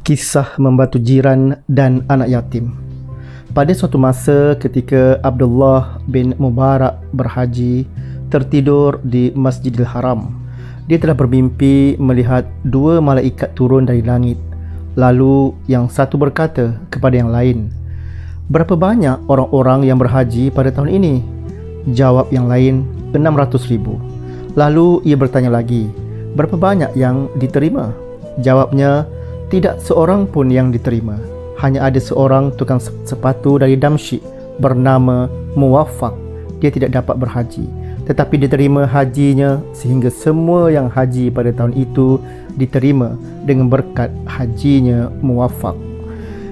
Kisah membantu jiran dan anak yatim. Pada suatu masa ketika Abdullah bin Mubarak berhaji, tertidur di Masjidil Haram, dia telah bermimpi melihat dua malaikat turun dari langit. Lalu yang satu berkata kepada yang lain, "Berapa banyak orang-orang yang berhaji pada tahun ini?" Jawab yang lain, 600,000. Lalu ia bertanya lagi, "Berapa banyak yang diterima?" Jawabnya, "Tidak seorang pun yang diterima. Hanya ada seorang tukang sepatu dari Damsyik bernama Muwaffaq. Dia tidak dapat berhaji, tetapi diterima hajinya sehingga semua yang haji pada tahun itu diterima dengan berkat hajinya Muwaffaq."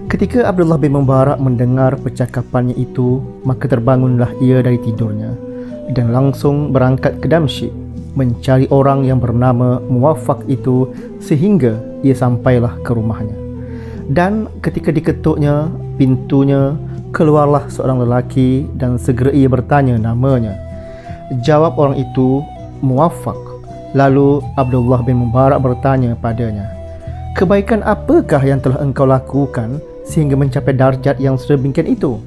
Ketika Abdullah bin Mubarak mendengar percakapannya itu, maka terbangunlah ia dari tidurnya dan langsung berangkat ke Damsyik mencari orang yang bernama Muwaffaq itu sehingga ia sampailah ke rumahnya. Dan ketika diketuknya pintunya, keluarlah seorang lelaki dan segera ia bertanya namanya. Jawab orang itu, "Muwaffaq." Lalu Abdullah bin Mubarak bertanya padanya, "Kebaikan apakah yang telah engkau lakukan sehingga mencapai darjat yang sedemikian itu?"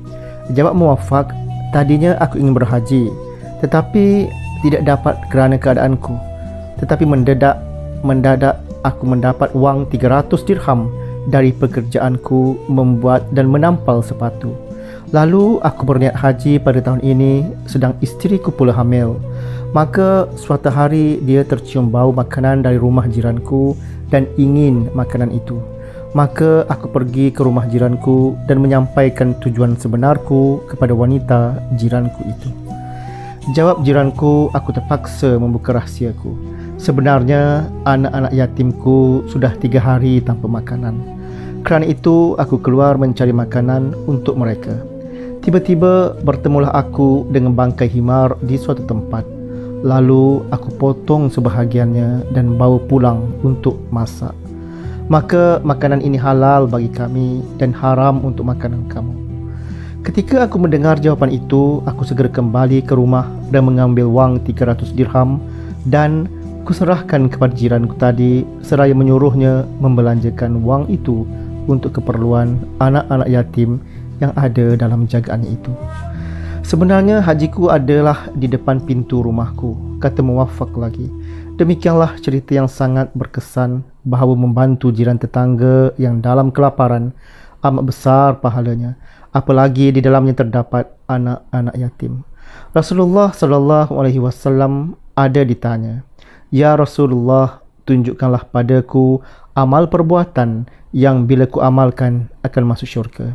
Jawab Muwaffaq, "Tadinya aku ingin berhaji, tetapi tidak dapat kerana keadaanku. Tetapi mendadak aku mendapat wang 300 dirham dari pekerjaanku membuat dan menampal sepatu. Lalu aku berniat haji pada tahun ini, sedang isteriku pula hamil. Maka suatu hari dia tercium bau makanan dari rumah jiranku dan ingin makanan itu. Maka aku pergi ke rumah jiranku dan menyampaikan tujuan sebenarku kepada wanita jiranku itu. Jawab jiranku, aku terpaksa membuka rahsiaku. Sebenarnya anak-anak yatimku sudah 3 hari tanpa makanan. Kerana itu aku keluar mencari makanan untuk mereka. Tiba-tiba bertemulah aku dengan bangkai himar di suatu tempat. Lalu aku potong sebahagiannya dan bawa pulang untuk masak. Maka makanan ini halal bagi kami dan haram untuk makanan kamu." Ketika aku mendengar jawapan itu, aku segera kembali ke rumah dan mengambil wang 300 dirham dan kuserahkan kepada jiranku tadi seraya menyuruhnya membelanjakan wang itu untuk keperluan anak-anak yatim yang ada dalam jagaannya itu. "Sebenarnya hajiku adalah di depan pintu rumahku," kata Muwaffaq lagi. Demikianlah cerita yang sangat berkesan bahawa membantu jiran tetangga yang dalam kelaparan amat besar pahalanya, apalagi di dalamnya terdapat anak-anak yatim. Rasulullah SAW ada ditanya, "Ya Rasulullah, tunjukkanlah padaku amal perbuatan yang bila ku amalkan akan masuk syurga."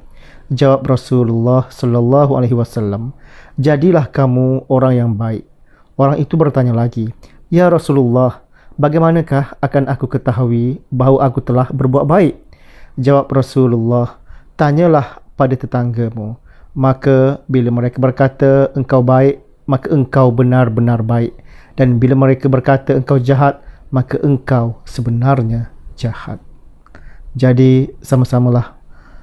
Jawab Rasulullah SAW, "Jadilah kamu orang yang baik." Orang itu bertanya lagi, "Ya Rasulullah, bagaimanakah akan aku ketahui bahawa aku telah berbuat baik?" Jawab Rasulullah, "Tanyalah pada tetanggamu. Maka bila mereka berkata engkau baik, maka engkau benar-benar baik. Dan bila mereka berkata engkau jahat, maka engkau sebenarnya jahat." Jadi sama-samalah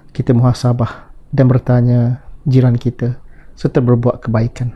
kita muhasabah dan bertanya jiran kita serta berbuat kebaikan.